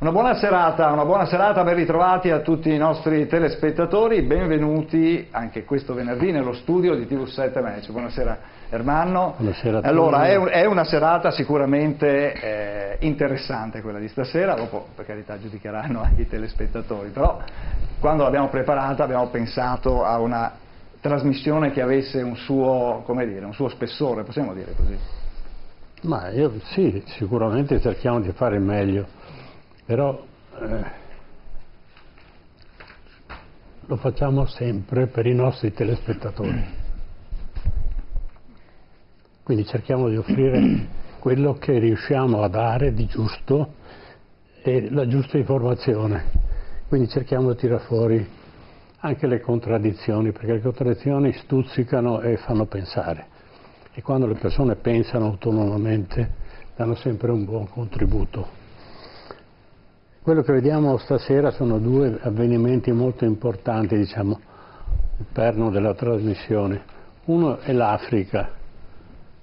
Una buona serata, ben ritrovati a tutti i nostri telespettatori, benvenuti anche questo venerdì nello studio di TV7 Match. Buonasera Ermanno. Buonasera a tutti. Allora, è una serata sicuramente interessante quella di stasera, dopo per carità giudicheranno anche i telespettatori, però quando l'abbiamo preparata abbiamo pensato a una trasmissione che avesse un suo, come dire, un suo spessore, possiamo dire così? Ma sì, sicuramente cerchiamo di fare meglio. Però lo facciamo sempre per i nostri telespettatori. Quindi cerchiamo di offrire quello che riusciamo a dare di giusto e la giusta informazione. Quindi cerchiamo di tirare fuori anche le contraddizioni, perché le contraddizioni stuzzicano e fanno pensare. E quando le persone pensano autonomamente danno sempre un buon contributo. Quello che vediamo stasera sono due avvenimenti molto importanti, diciamo, il perno della trasmissione. Uno è l'Africa,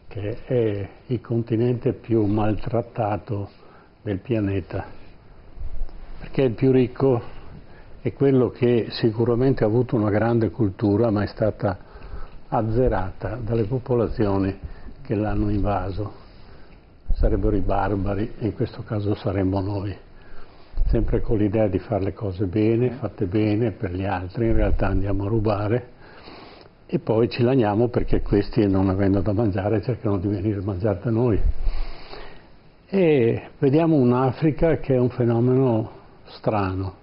che è il continente più maltrattato del pianeta, perché è il più ricco, è quello che sicuramente ha avuto una grande cultura, ma è stata azzerata dalle popolazioni che l'hanno invaso. Sarebbero i barbari, e in questo caso saremmo noi. Sempre con l'idea di fare le cose bene, fatte bene per gli altri, in realtà andiamo a rubare e poi ci lagniamo perché questi, non avendo da mangiare, cercano di venire a mangiare da noi. E vediamo un'Africa che è un fenomeno strano.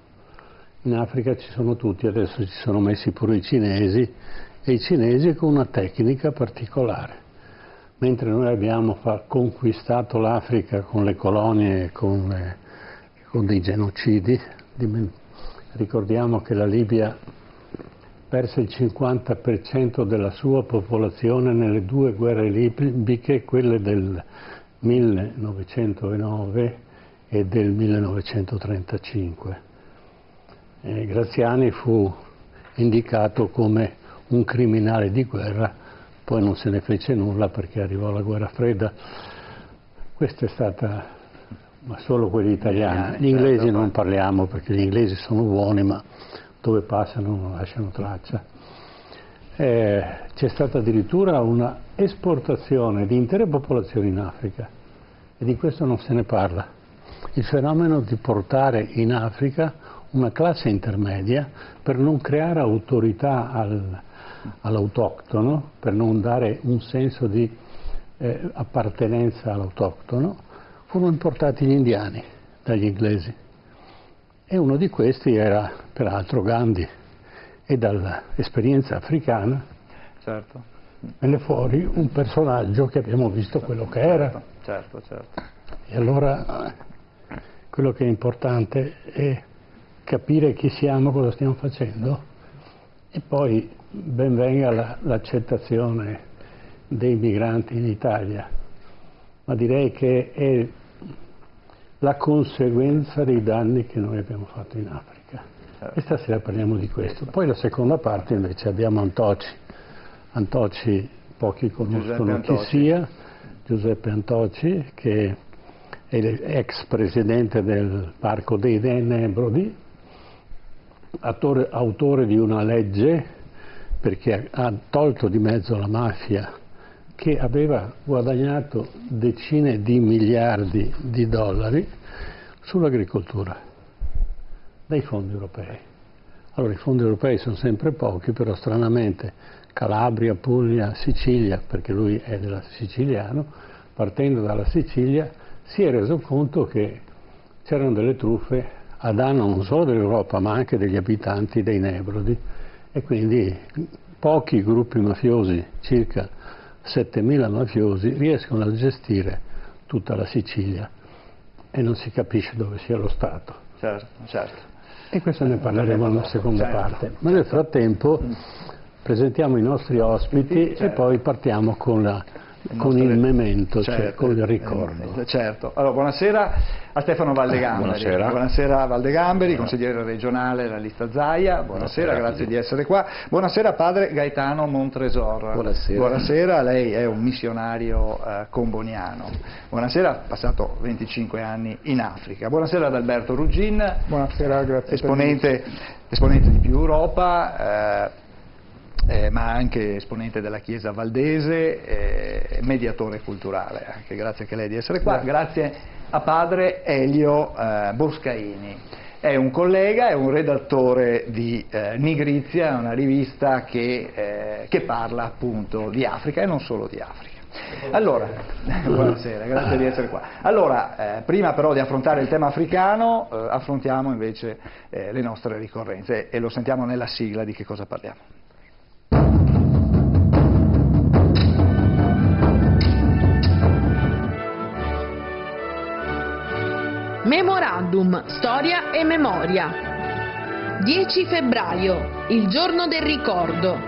In Africa ci sono tutti, adesso ci sono messi pure i cinesi, e i cinesi con una tecnica particolare. Mentre noi abbiamo conquistato l'Africa con le colonie e con dei genocidi, ricordiamo che la Libia perse il 50% della sua popolazione nelle due guerre libiche, quelle del 1909 e del 1935. Graziani fu indicato come un criminale di guerra, poi non se ne fece nulla perché arrivò la guerra fredda. Questa è stata... ma solo quelli italiani. Gli inglesi non parliamo perché gli inglesi sono buoni, ma dove passano non lasciano traccia. C'è stata addirittura una esportazione di intere popolazioni in Africa e di questo non se ne parla. Il fenomeno di portare in Africa una classe intermedia per non creare autorità all'autoctono, per non dare un senso di appartenenza all'autoctono, furono importati gli indiani dagli inglesi e uno di questi era peraltro Gandhi, e dall'esperienza africana venne fuori un personaggio che abbiamo visto quello che era. Certo. E allora quello che è importante è capire chi siamo, cosa stiamo facendo, e poi ben venga l'accettazione dei migranti in Italia, ma direi che è la conseguenza dei danni che noi abbiamo fatto in Africa. E stasera parliamo di questo. Poi la seconda parte invece abbiamo Antoci, pochi conoscono chi sia, Giuseppe Antoci, che è l'ex presidente del Parco dei Nebrodi, autore di una legge perché ha tolto di mezzo la mafia che aveva guadagnato decine di miliardi di dollari sull'agricoltura dai fondi europei. Allora i fondi europei sono sempre pochi, però stranamente Calabria, Puglia, Sicilia, perché lui è siciliano, partendo dalla Sicilia si è reso conto che c'erano delle truffe a danno non solo dell'Europa ma anche degli abitanti dei Nebrodi, e quindi pochi gruppi mafiosi, circa 7.000 mafiosi, riescono a gestire tutta la Sicilia e non si capisce dove sia lo Stato. Certo. E questo ne parleremo nella seconda parte. Ma nel frattempo presentiamo i nostri ospiti e poi partiamo con con il memento, certo, cioè con il ricordo. Certo. Allora, buonasera a Stefano Valdegamberi. Buonasera. Buonasera Valdegamberi, consigliere regionale della lista Zaia. Buonasera, grazie di essere qua. Buonasera padre Gaetano Montresor. Buonasera. Buonasera, lei è un missionario comboniano. Buonasera, ha passato 25 anni in Africa. Buonasera ad Alberto Ruggin. Buonasera, grazie. Esponente di Più Europa. Ma anche esponente della Chiesa Valdese, mediatore culturale, anche grazie anche lei di essere qua, grazie a padre Elio Boscaini, è un collega, è un redattore di Nigrizia, una rivista che parla appunto di Africa e non solo di Africa. Allora, buonasera, grazie di essere qua. Allora, prima però di affrontare il tema africano, affrontiamo invece le nostre ricorrenze e lo sentiamo nella sigla di che cosa parliamo. Memorandum, storia e memoria. 10 febbraio, il giorno del ricordo.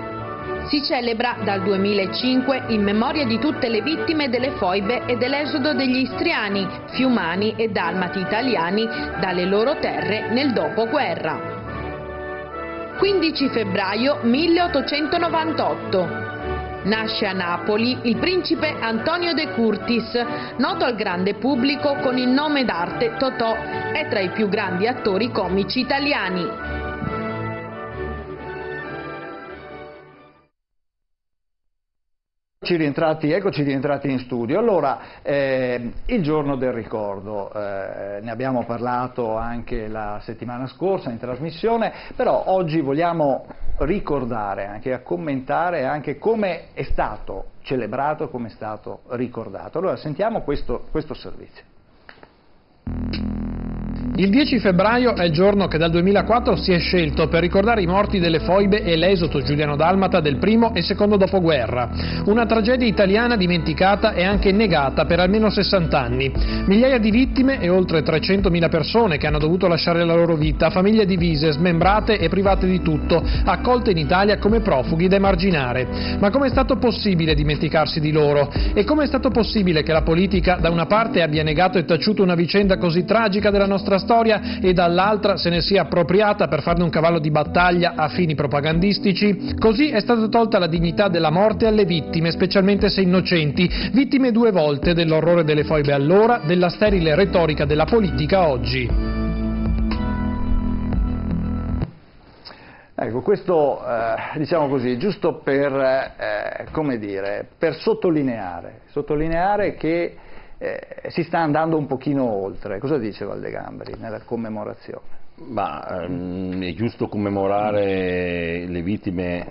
Si celebra dal 2005 in memoria di tutte le vittime delle foibe e dell'esodo degli istriani, fiumani e dalmati italiani dalle loro terre nel dopoguerra. 15 febbraio 1898. Nasce a Napoli il principe Antonio de Curtis, noto al grande pubblico con il nome d'arte Totò, è tra i più grandi attori comici italiani. Eccoci rientrati in studio. Allora, il giorno del ricordo, ne abbiamo parlato anche la settimana scorsa in trasmissione, però oggi vogliamo ricordare, anche commentare anche come è stato celebrato, come è stato ricordato. Allora sentiamo questo servizio. Il 10 febbraio è il giorno che dal 2004 si è scelto per ricordare i morti delle foibe e l'esodo giuliano-dalmata del primo e secondo dopoguerra. Una tragedia italiana dimenticata e anche negata per almeno 60 anni. Migliaia di vittime e oltre 300.000 persone che hanno dovuto lasciare la loro vita, famiglie divise, smembrate e private di tutto, accolte in Italia come profughi da emarginare. Ma come è stato possibile dimenticarsi di loro? E come è stato possibile che la politica da una parte abbia negato e taciuto una vicenda così tragica della nostra storia e dall'altra se ne sia appropriata per farne un cavallo di battaglia a fini propagandistici? Così è stata tolta la dignità della morte alle vittime, specialmente se innocenti, vittime due volte dell'orrore delle foibe allora, della sterile retorica della politica oggi. Ecco, questo diciamo così, giusto per, come dire, per sottolineare che si sta andando un pochino oltre. Cosa dice Valdegamberi nella commemorazione? È giusto commemorare le vittime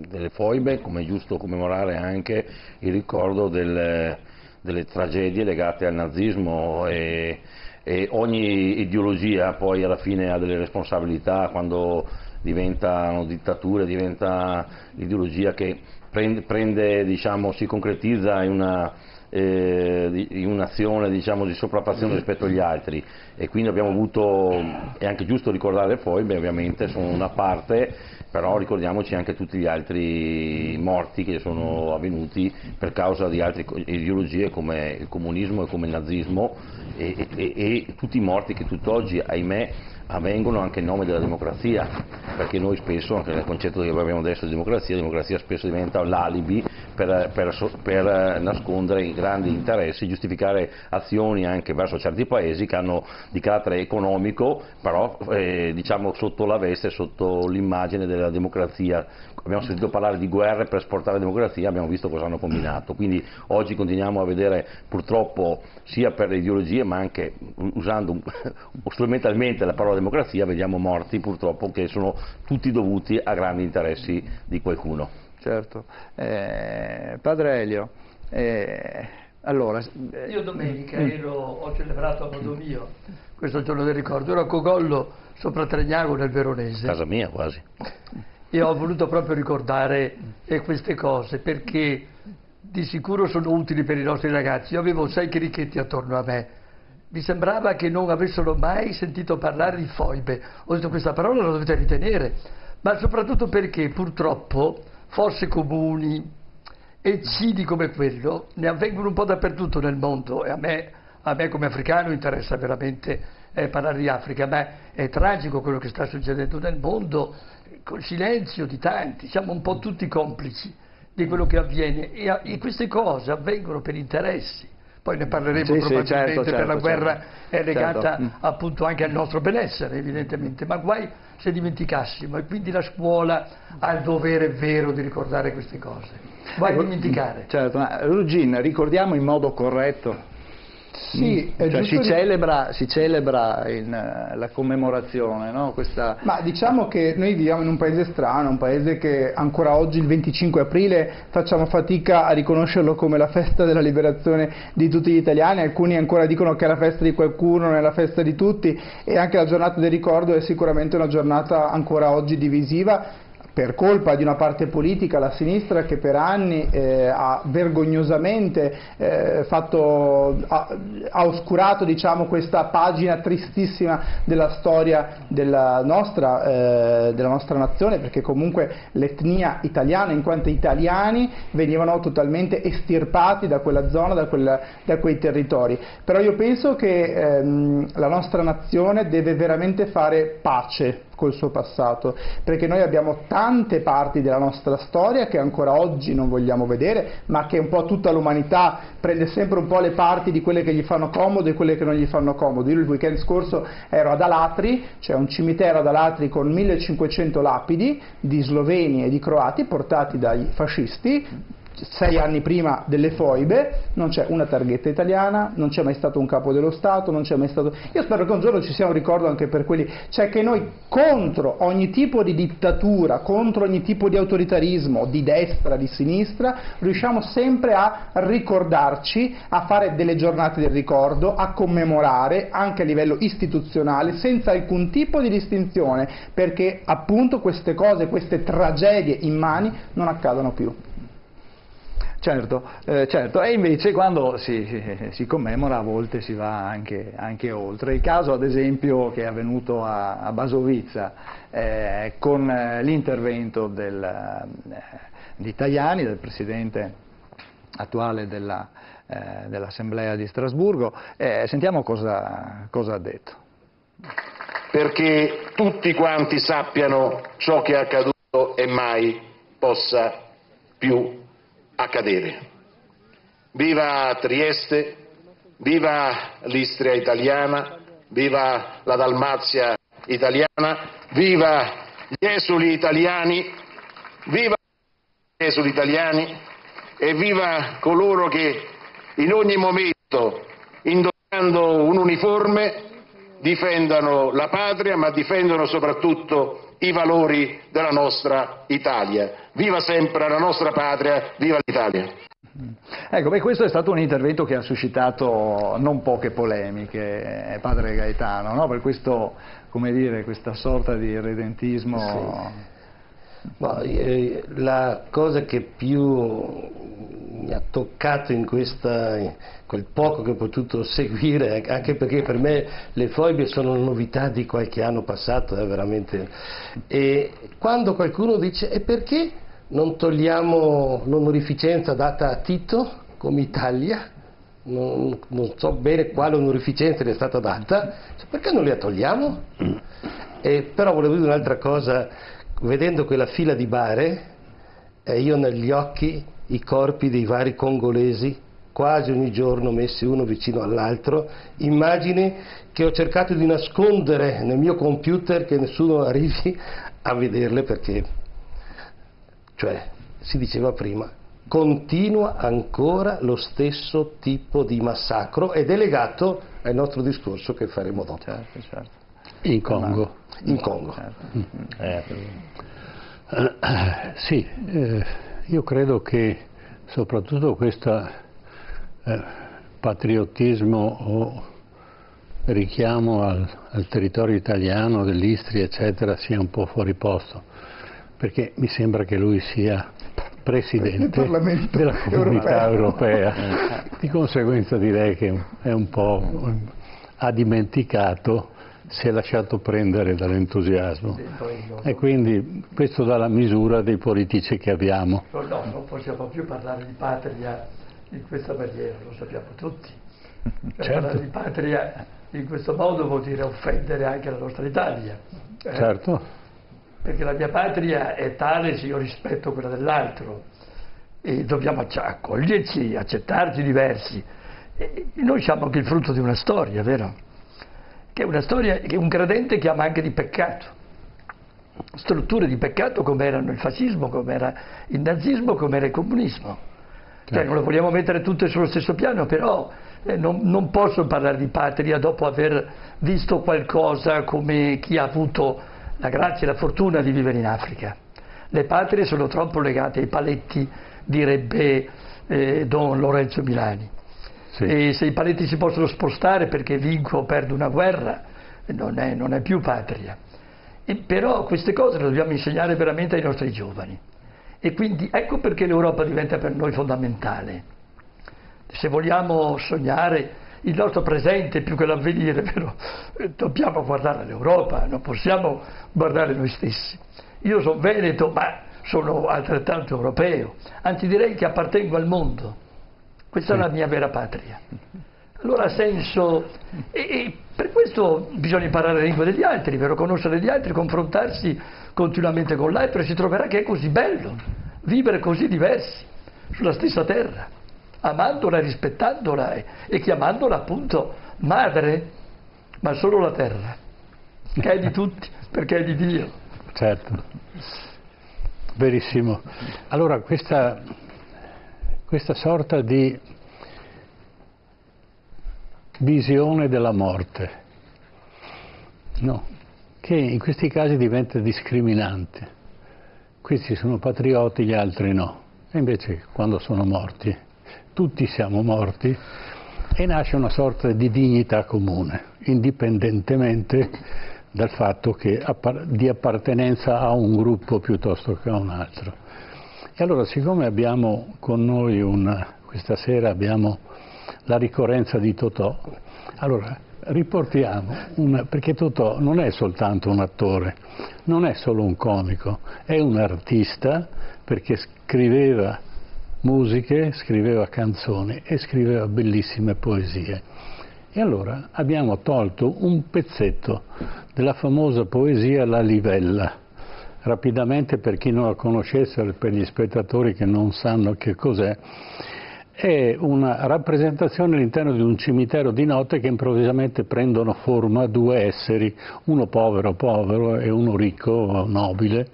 delle foibe, come è giusto commemorare anche il ricordo delle tragedie legate al nazismo e ogni ideologia poi alla fine ha delle responsabilità quando diventano dittature, diventa l'ideologia che prende diciamo, si concretizza in un'azione diciamo, di sopraffazione rispetto agli altri, e quindi abbiamo avuto, è anche giusto ricordare le foibe, ovviamente sono una parte, però ricordiamoci anche tutti gli altri morti che sono avvenuti per causa di altre ideologie come il comunismo e come il nazismo e tutti i morti che tutt'oggi, ahimè, avvengono anche in nome della democrazia, perché noi spesso, anche nel concetto che abbiamo adesso di democrazia spesso diventa l'alibi per nascondere i grandi interessi, giustificare azioni anche verso certi paesi che hanno di carattere economico, però diciamo sotto la veste, sotto l'immagine della democrazia. Abbiamo sentito parlare di guerre per esportare la democrazia, abbiamo visto cosa hanno combinato, quindi oggi continuiamo a vedere purtroppo sia per le ideologie ma anche usando strumentalmente la parola democrazia, vediamo morti purtroppo che sono tutti dovuti a grandi interessi di qualcuno. Certo. Padre Elio, allora... Io domenica ho celebrato a modo mio questo giorno del ricordo, ero a Cogollo sopra Tregnago nel Veronese. Casa mia quasi. E ho voluto proprio ricordare queste cose perché di sicuro sono utili per i nostri ragazzi. Io avevo 6 cherichetti attorno a me. Mi sembrava che non avessero mai sentito parlare di foibe. Ho detto questa parola la dovete ritenere, ma soprattutto perché purtroppo forze comuni eccidi come quello ne avvengono un po' dappertutto nel mondo, e a me come africano interessa veramente parlare di Africa, ma è tragico quello che sta succedendo nel mondo, col silenzio di tanti, siamo un po' tutti complici di quello che avviene, e queste cose avvengono per interessi. Poi ne parleremo probabilmente, certo, per la guerra è legata certo. appunto anche al nostro benessere, evidentemente, ma guai se dimenticassimo, e quindi la scuola ha il dovere vero di ricordare queste cose. Guai a dimenticare. Certo, ma Ruggin, ricordiamo in modo corretto. Sì, è cioè, giusto si celebra la commemorazione, no? Ma diciamo che noi viviamo in un paese strano, un paese che ancora oggi, il 25 aprile, facciamo fatica a riconoscerlo come la festa della liberazione di tutti gli italiani. Alcuni ancora dicono che è la festa di qualcuno, non è la festa di tutti, e anche la giornata del ricordo è sicuramente una giornata ancora oggi divisiva, per colpa di una parte politica, la sinistra, che per anni ha vergognosamente ha oscurato, diciamo, questa pagina tristissima della storia della nostra nazione, perché comunque l'etnia italiana, in quanto italiani, venivano totalmente estirpati da quella zona, da quei territori. Però io penso che la nostra nazione deve veramente fare pace col suo passato, perché noi abbiamo tante parti della nostra storia che ancora oggi non vogliamo vedere, ma che un po' tutta l'umanità prende sempre un po' le parti di quelle che gli fanno comodo e quelle che non gli fanno comodo. Io il weekend scorso ero ad Alatri, c'è un cimitero ad Alatri con 1500 lapidi di sloveni e di croati portati dai fascisti 6 anni prima delle foibe. Non c'è una targhetta italiana, non c'è mai stato un capo dello Stato, non c'è mai stato... Io spero che un giorno ci sia un ricordo anche per quelli, cioè che noi contro ogni tipo di dittatura, contro ogni tipo di autoritarismo, di destra, di sinistra, riusciamo sempre a ricordarci, a fare delle giornate del ricordo, a commemorare anche a livello istituzionale, senza alcun tipo di distinzione, perché appunto queste cose, queste tragedie immani non accadano più. Certo, e invece quando si commemora a volte si va anche oltre. Il caso ad esempio che è avvenuto a Basovizza con l'intervento di Tajani, del presidente attuale dell'Assemblea di Strasburgo, sentiamo cosa ha detto. Perché tutti quanti sappiano ciò che è accaduto e mai possa più accadere. Viva Trieste, viva l'Istria italiana, viva la Dalmazia italiana, viva gli esuli italiani, viva gli esuli italiani e viva coloro che in ogni momento, indossando un uniforme, difendano la patria, ma difendono soprattutto i valori della nostra Italia. Viva sempre la nostra patria, viva l'Italia! Ecco, questo è stato un intervento che ha suscitato non poche polemiche, padre Gaetano, no? Per questo, come dire, questa sorta di redentismo... Sì. Ma, la cosa che più mi ha toccato in quel poco che ho potuto seguire, anche perché per me le foibe sono una novità di qualche anno passato, veramente, e quando qualcuno dice e perché non togliamo l'onorificenza data a Tito come Italia, non so bene quale onorificenza le è stata data, perché non la togliamo? Però volevo dire un'altra cosa. Vedendo quella fila di bare, io ho negli occhi i corpi dei vari congolesi, quasi ogni giorno messi uno vicino all'altro, immagini che ho cercato di nascondere nel mio computer, che nessuno arrivi a vederle, perché, cioè, si diceva prima, continua ancora lo stesso tipo di massacro, ed è legato al nostro discorso che faremo dopo. Certo. In Congo. In Congo. Sì, io credo che soprattutto questo patriottismo o richiamo al territorio italiano dell'Istria, eccetera, sia un po' fuori posto, perché mi sembra che lui sia Presidente della Comunità Europea. Di conseguenza direi che è un po' ha dimenticato si è lasciato prendere dall'entusiasmo e quindi questo dà la misura dei politici che abbiamo. No, non possiamo più parlare di patria in questa maniera, lo sappiamo tutti. Certo. Parlare di patria in questo modo vuol dire offendere anche la nostra Italia. Certo. Perché la mia patria è tale se io rispetto quella dell'altro e dobbiamo accoglierci, accettarci diversi. E noi siamo anche il frutto di una storia, vero? Che è una storia che un credente chiama anche di peccato. Strutture di peccato come erano il fascismo, come era il nazismo, come era il comunismo. Cioè, non le vogliamo mettere tutte sullo stesso piano, però non posso parlare di patria dopo aver visto qualcosa come chi ha avuto la grazia e la fortuna di vivere in Africa. Le patrie sono troppo legate ai paletti, direbbe Don Lorenzo Milani. Sì. E se i paletti si possono spostare perché vinco o perdo una guerra, non è più patria. Però queste cose le dobbiamo insegnare veramente ai nostri giovani. E quindi ecco perché l'Europa diventa per noi fondamentale. Se vogliamo sognare il nostro presente più che l'avvenire, però, dobbiamo guardare all'Europa, non possiamo guardare noi stessi. Io sono veneto, ma sono altrettanto europeo, anzi direi che appartengo al mondo. Questa è la mia vera patria. Allora ha senso, e per questo bisogna imparare la lingua degli altri, per conoscere gli altri, confrontarsi continuamente con l'altro e si troverà che è così bello vivere così diversi sulla stessa terra, amandola, rispettandola e chiamandola appunto madre, ma solo la terra, che è di tutti, perché è di Dio. Certo, verissimo. Allora questa sorta di visione della morte, no, che in questi casi diventa discriminante. Questi sono patrioti, gli altri no. E invece quando sono morti, tutti siamo morti, e nasce una sorta di dignità comune, indipendentemente dal fatto che di appartenenza a un gruppo piuttosto che a un altro. E allora, siccome abbiamo con noi questa sera abbiamo la ricorrenza di Totò, allora riportiamo, perché Totò non è soltanto un attore, non è solo un comico, è un artista perché scriveva musiche, scriveva canzoni e scriveva bellissime poesie. E allora abbiamo tolto un pezzetto della famosa poesia La Livella. Rapidamente, per chi non la conoscesse, per gli spettatori che non sanno che cos'è, è una rappresentazione all'interno di un cimitero di notte che improvvisamente prendono forma due esseri, uno povero e uno ricco, nobile,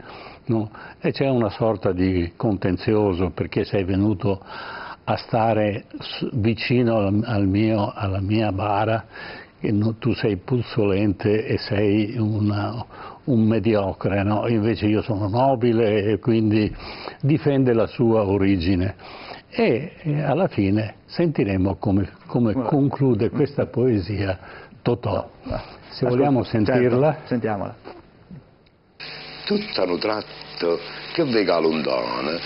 no? E c'è una sorta di contenzioso perché sei venuto a stare vicino alla mia bara, e tu sei puzzolente e sei un mediocre, no? Invece io sono nobile e quindi difende la sua origine. E alla fine sentiremo come conclude questa poesia Totò. Se vogliamo sentirla. Certo, sentiamola. Tutto hanno tratto che venga lontano,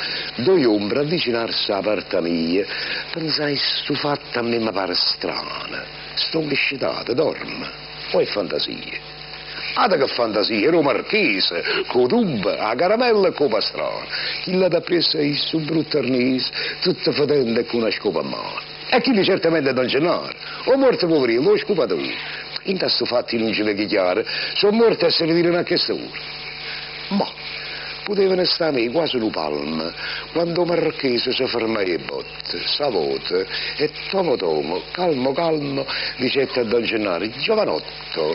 due ombre avvicinarsi alla parte mia, pensai sto fatto a me mi pare strano, sto incascitato, dormo, poi fantasie. Ada che fantasia, ero marchese, con tuba, a caramella e con pastrana. Chi l'ha da preso è un brutto arnese, tutto fedente con una scopa a mano. E chi certamente non c'è nada. O morto poverino, lo scopatore. In questo fatto non ci vede chiaro, sono morto a se vedere anche questa ora. Ma potevano stare a me quasi un palmo, quando il marchese si fermò e botte, savote, e tomo, calmo, dicette a Don Gennaro, giovanotto,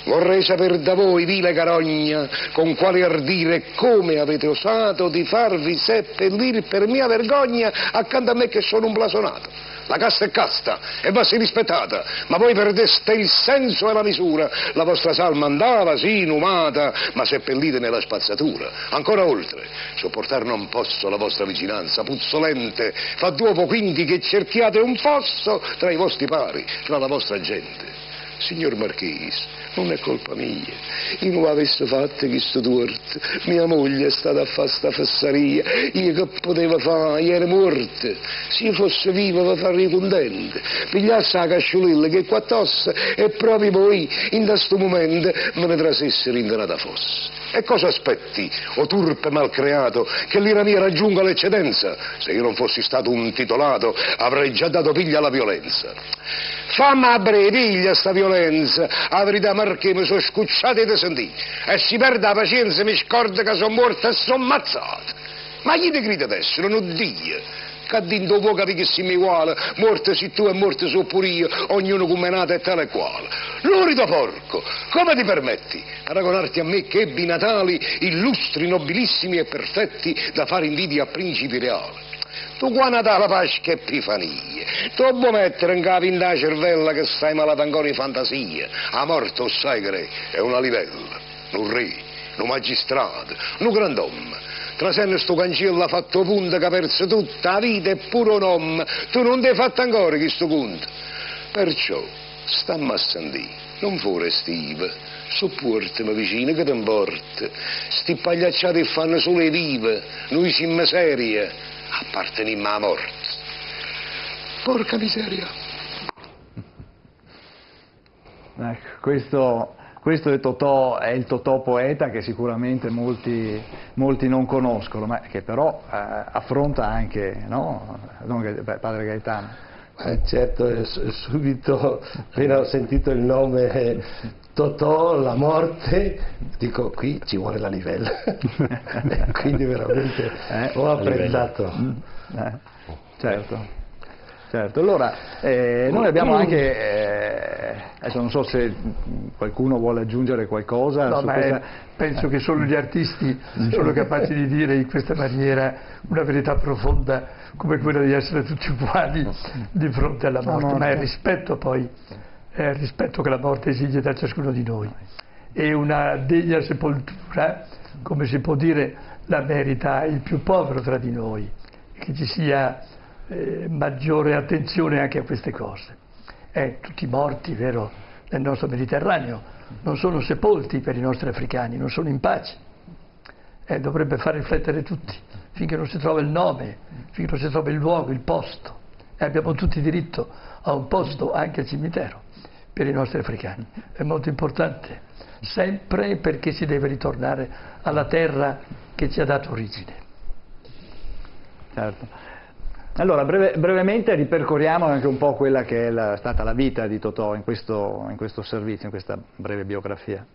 vorrei sapere da voi, vile carogna, con quale ardire e come avete osato di farvi seppellire per mia vergogna accanto a me che sono un blasonato. La casta è casta e va si rispettata, ma voi perdeste il senso e la misura. La vostra salma andava, sì, inumata, ma seppellite nella spazzatura. Ancora oltre, sopportare non posso la vostra vicinanza puzzolente. Fa d'uopo quindi che cerchiate un fosso tra i vostri pari, tra la vostra gente. Signor Marchese, non è colpa mia. Io non avessi fatto questo torto. Mia moglie è stata a fare sta fesseria. Io che poteva fare? Io ero morta. Se io fossi viva vi farei contento. Pigliassi la casciolilla che qua tossa e proprio poi, in questo momento, me ne trasessero in denata fossa. E cosa aspetti, o turpe malcreato, che l'ira mia raggiunga l'eccedenza? Se io non fossi stato un titolato, avrei già dato piglia alla violenza. Fammi a breve, piglia sta violenza. La verità, Marchè, mi sono scucciato di sentire. E si perde la pazienza, mi scorda che sono morta e sono ammazzato. Ma chi ti grida adesso? Non Dio. Che dentro può capire che siamo uguali, morte sei tu e morte so pure io, ognuno come è nato e tale e quale. Lurido porco, come ti permetti a paragonarti a me che ebbi natali illustri, nobilissimi e perfetti da fare invidia a principi reali? Tu qua Natale Pasqua e Epifania, tu vuoi mettere in capo in da cervella che stai malato ancora in fantasia, a morte, sai che è una livella, un re, un magistrato, un grand'uomo. Trasenne sto cancello ha fatto punto che ha perso tutta la vita e pure un uomo. Tu non ti hai fatto ancora questo punto. Perciò, stammi a sentire, non fuori stive, sopportami vicino che ti importa. Sti pagliacciati fanno solo le vive, noi siamo serie, apparteniamo alla morte. Porca miseria. Ecco, questo è il Totò poeta che sicuramente molti non conoscono, ma che però affronta anche, no? Padre Gaetano. Certo, subito, appena ho sentito il nome Totò, la morte, dico qui ci vuole la livella. Quindi veramente ho apprezzato. Certo, allora noi abbiamo anche, adesso non so se qualcuno vuole aggiungere qualcosa. No, su ma questa... penso che solo gli artisti sono capaci di dire in questa maniera una verità profonda come quella di essere tutti uguali di fronte alla morte, ma è il rispetto poi, è il rispetto che la morte esige da ciascuno di noi. E una degna sepoltura, come si può dire, la merita il più povero tra di noi, che ci sia maggiore attenzione anche a queste cose. Tutti morti, vero, nel nostro Mediterraneo non sono sepolti per i nostri africani, non sono in pace. Dovrebbe far riflettere tutti, finché non si trova il nome, finché non si trova il luogo, il posto. Abbiamo tutti diritto a un posto anche al cimitero per i nostri africani. È molto importante, sempre, perché si deve ritornare alla terra che ci ha dato origine. Certo. Allora, brevemente ripercorriamo anche un po' quella che è stata la vita di Totò in questo servizio, in questa breve biografia.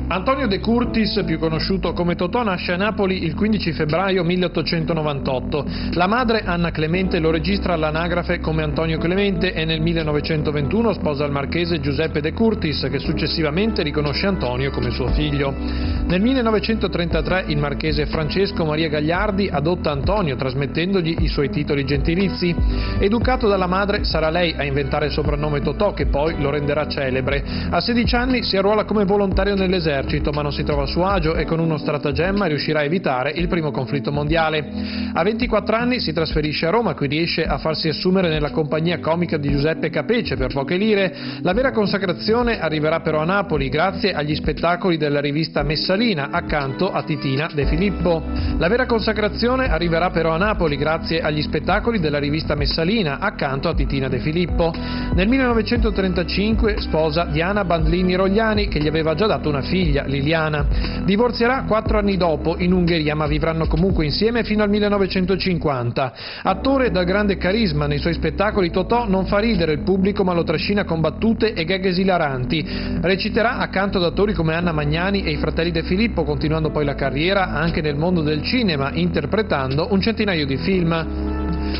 Antonio De Curtis, più conosciuto come Totò, nasce a Napoli il 15 febbraio 1898. La madre, Anna Clemente, lo registra all'anagrafe come Antonio Clemente e nel 1921 sposa il marchese Giuseppe De Curtis, che successivamente riconosce Antonio come suo figlio. Nel 1933 il marchese Francesco Maria Gagliardi adotta Antonio, trasmettendogli i suoi titoli gentilizi. Educato dalla madre, sarà lei a inventare il soprannome Totò, che poi lo renderà celebre. A 16 anni si arruola come volontario nell'esercito, ma non si trova a suo agio e con uno stratagemma riuscirà a evitare il primo conflitto mondiale. A 24 anni si trasferisce a Roma, qui riesce a farsi assumere nella compagnia comica di Giuseppe Capece per poche lire. La vera consacrazione arriverà però a Napoli grazie agli spettacoli della rivista Messalina accanto a Titina De Filippo. La vera consacrazione arriverà però a Napoli grazie agli spettacoli della rivista Messalina accanto a Titina De Filippo. Nel 1935 sposa Diana Bandlini Rogliani, che gli aveva già dato una figlia, Liliana. Divorzierà 4 anni dopo in Ungheria, ma vivranno comunque insieme fino al 1950. Attore dal grande carisma, nei suoi spettacoli Totò non fa ridere il pubblico, ma lo trascina con battute e gag esilaranti. Reciterà accanto ad attori come Anna Magnani e i fratelli De Filippo, continuando poi la carriera anche nel mondo del cinema, interpretando un centinaio di film.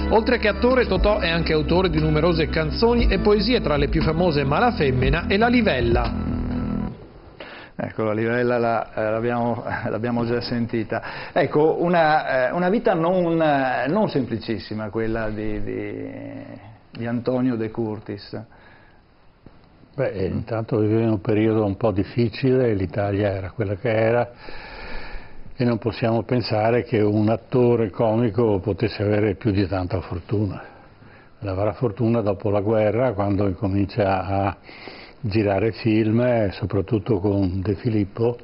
Oltre che attore, Totò è anche autore di numerose canzoni e poesie, tra le più famose Mala Femmina e La Livella. Ecco, la livella l'abbiamo già sentita. Ecco, una vita non semplicissima quella di Antonio De Curtis. Intanto viveva un periodo un po' difficile, l'Italia era quella che era e non possiamo pensare che un attore comico potesse avere più di tanta fortuna. avrà fortuna dopo la guerra, quando incomincia a girare film, soprattutto con De Filippo,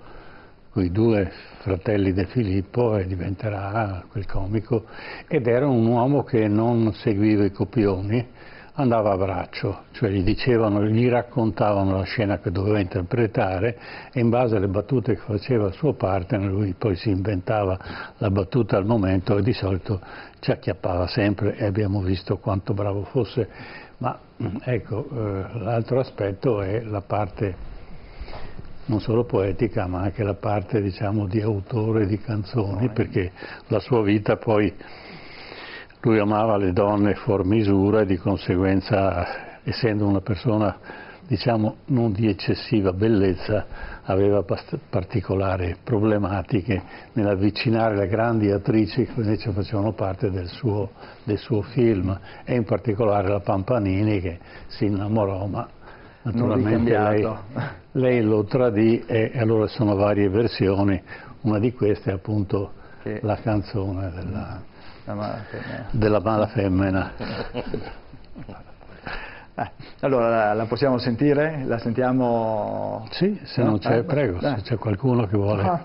con i due fratelli De Filippo, e diventerà quel comico. Ed era un uomo che non seguiva i copioni, andava a braccio, cioè gli raccontavano la scena che doveva interpretare, e in base alle battute che faceva il suo partner lui poi si inventava la battuta al momento, e di solito ci acchiappava sempre, e abbiamo visto quanto bravo fosse. Ma ecco, l'altro aspetto è la parte non solo poetica, ma anche la parte, diciamo, di autore di canzoni, perché la sua vita poi, lui amava le donne fuor misura, e di conseguenza, essendo una persona, diciamo, non di eccessiva bellezza, aveva particolari problematiche nell'avvicinare le grandi attrici che invece facevano parte del suo film, e in particolare la Pampanini, che si innamorò, ma naturalmente lei lo tradì, e allora sono varie versioni. Una di queste è appunto la canzone della mala femmina. Allora la possiamo sentire? La sentiamo? Sì, se non c'è, prego, se c'è qualcuno che vuole.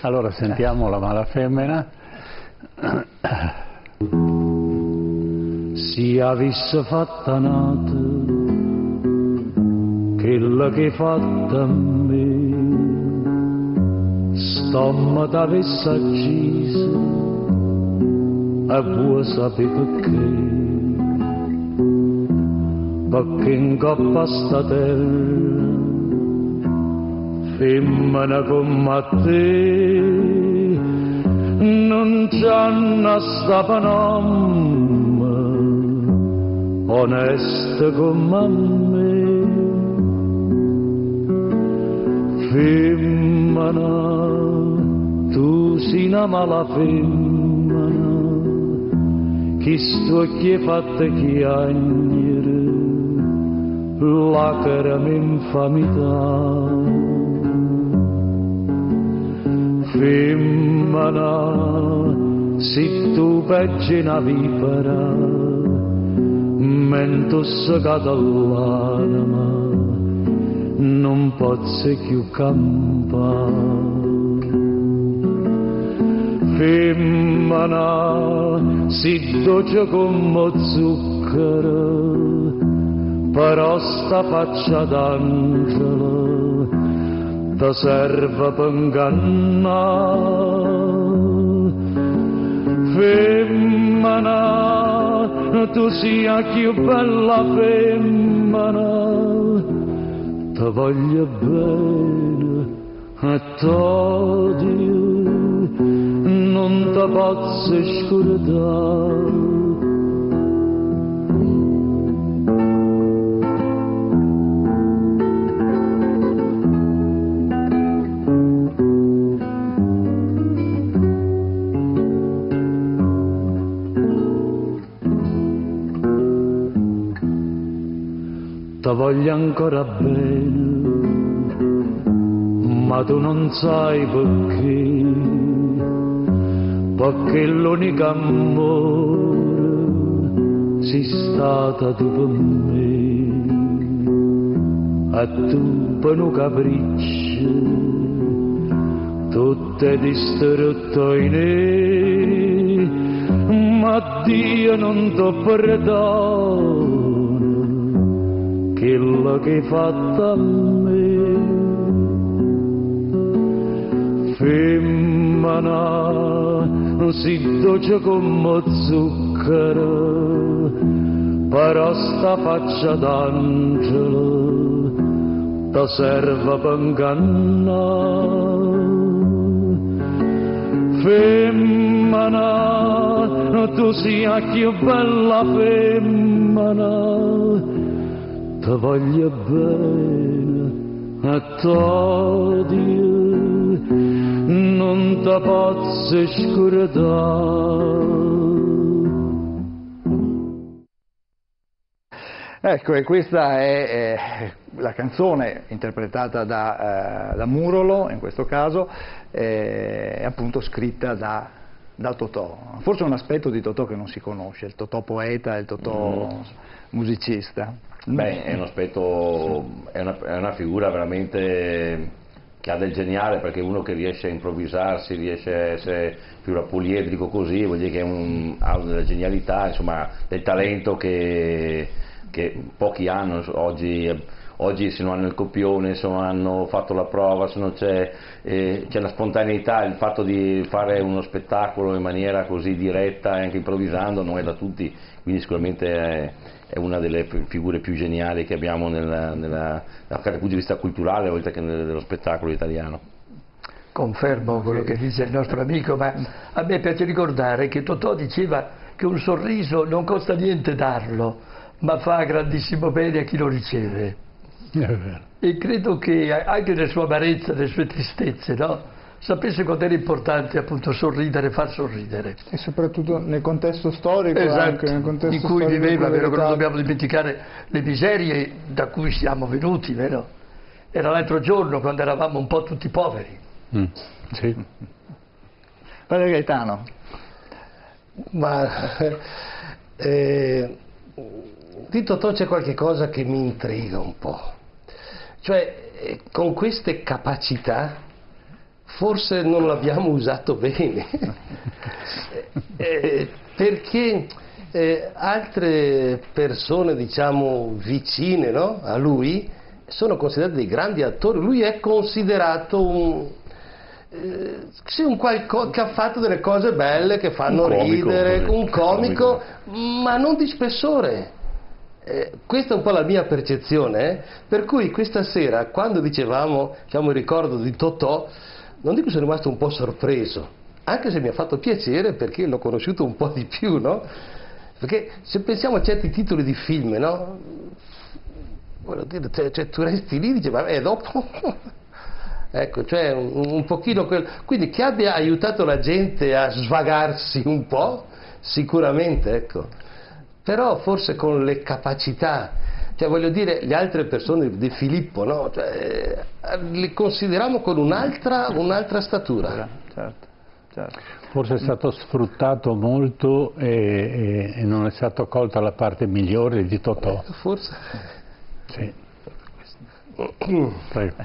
Allora sentiamo la mala femmina. Si avesse fatta nata quella che fatta a me, stomma t'avesse accisa e vuoi sapere perché in coppa a sta terra femmina come te non c'hanno sta panamma onesta come me. Femmina, tu sei una mala femmina, che sto che fatta chiagnere, lacrime infamità. Femmina, se tu peggi una vipera, mentre segata l'anima, non posso più campare. Femmina, si dolce come zucchero, però sta faccia d'angelo ti serve per ingannare. Femmina, tu sia più bella femmina, ti voglio bene e t'odio, non ti posso scordare. Ti voglio ancora bene, ma tu non sai perché l'unica amore sei stata tu per me, e tu per un capriccio tutte distrutto in me, ma Dio non ti perdona quello che hai fatto a me. Femmina, si dolce come zucchero, però sta faccia d'angelo ti serve per ingannare. Femmina, tu sia più bella femmina, ti voglio bene e t'odio, non ti posso scordare. Ecco, e questa è la canzone interpretata da Murolo, in questo caso, appunto scritta da da Totò? Forse un aspetto di Totò che non si conosce, il Totò poeta e il Totò musicista. Beh, è un aspetto, è una figura veramente che ha del geniale, perché uno che riesce a improvvisarsi, riesce a essere più poliedrico così, vuol dire che ha della genialità, insomma, del talento che pochi hanno oggi, se non hanno il copione, se non hanno fatto la prova, se non c'è la spontaneità, il fatto di fare uno spettacolo in maniera così diretta e anche improvvisando non è da tutti, quindi sicuramente è una delle figure più geniali che abbiamo dal punto di vista culturale, oltre che dello spettacolo italiano. Confermo quello che dice il nostro amico, ma a me piace ricordare che Totò diceva che un sorriso non costa niente darlo, ma fa grandissimo bene a chi lo riceve. E credo che anche nelle sue amarezze, nelle sue tristezze, no? Sapesse quanto era importante appunto sorridere, far sorridere. E soprattutto nel contesto storico, esatto, anche nel contesto in cui storico viveva, vero, che non dobbiamo dimenticare le miserie da cui siamo venuti, vero? Era l'altro giorno quando eravamo un po' tutti poveri. Sì. Padre Gaetano. Ma di Totò c'è qualche cosa che mi intriga un po', cioè con queste capacità forse non l'abbiamo usato bene, perché altre persone, diciamo, vicine, no, a lui sono considerati dei grandi attori. Lui è considerato un qualcosa che ha fatto delle cose belle che fanno ridere, un comico, ma non di spessore. Questa è un po' la mia percezione, per cui questa sera, quando dicevamo, diciamo, il ricordo di Totò, non dico che sono rimasto un po' sorpreso, anche se mi ha fatto piacere perché l'ho conosciuto un po' di più, no? Perché se pensiamo a certi titoli di film, no? Voglio dire, cioè, tu resti lì e dici, ma dopo... Ecco, cioè un pochino quindi che abbia aiutato la gente a svagarsi un po', sicuramente, ecco. Però forse con le capacità, cioè voglio dire, le altre persone di Filippo, no? Cioè, li consideriamo con un'altra statura. Certo. Forse è stato sfruttato molto e non è stata colta la parte migliore di Totò. Forse. Sì. Prego.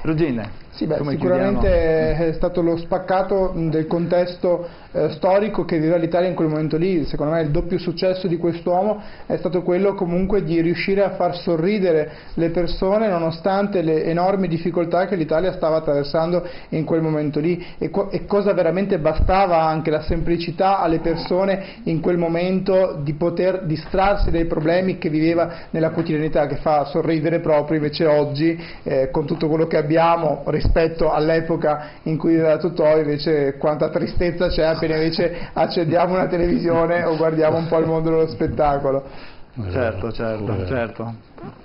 Regina. Sì, sicuramente è stato lo spaccato del contesto storico che viveva l'Italia in quel momento lì. Secondo me il doppio successo di quest'uomo è stato quello comunque di riuscire a far sorridere le persone nonostante le enormi difficoltà che l'Italia stava attraversando in quel momento lì, e cosa veramente bastava anche la semplicità alle persone in quel momento di poter distrarsi dai problemi che viveva nella quotidianità, che fa sorridere proprio. Invece oggi con tutto quello che abbiamo rispetto all'epoca in cui viveva Totò, invece quanta tristezza c'è appena invece accendiamo una televisione o guardiamo un po' il mondo dello spettacolo. Certo.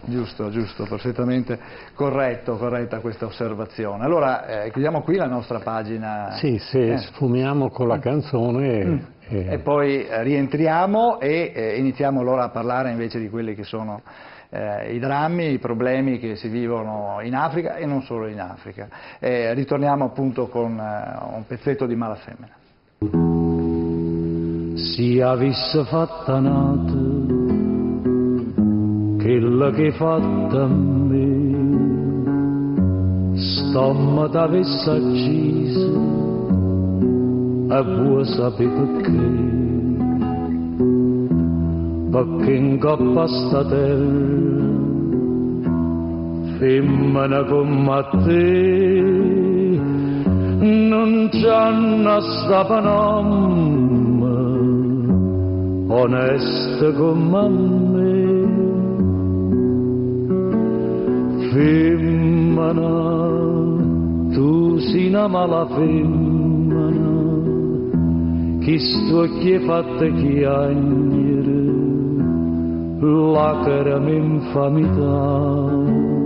Giusto, perfettamente corretta questa osservazione. Allora chiudiamo qui la nostra pagina. Sì, se sfumiamo con la canzone e poi rientriamo e iniziamo allora a parlare invece di quelli che sono i drammi, i problemi che si vivono in Africa e non solo in Africa. Ritorniamo appunto con un pezzetto di Malafemmina. Si avesse fatta nata quella che fatta a me, stomma t'avesse accisa e vuoi sapere perché in coppa sta terra femmina come te non c'hanno sta panamma onesta come me. Femmina, tu sei una mala femmina, chi sto che fatta chiagnere, lacrime infamità.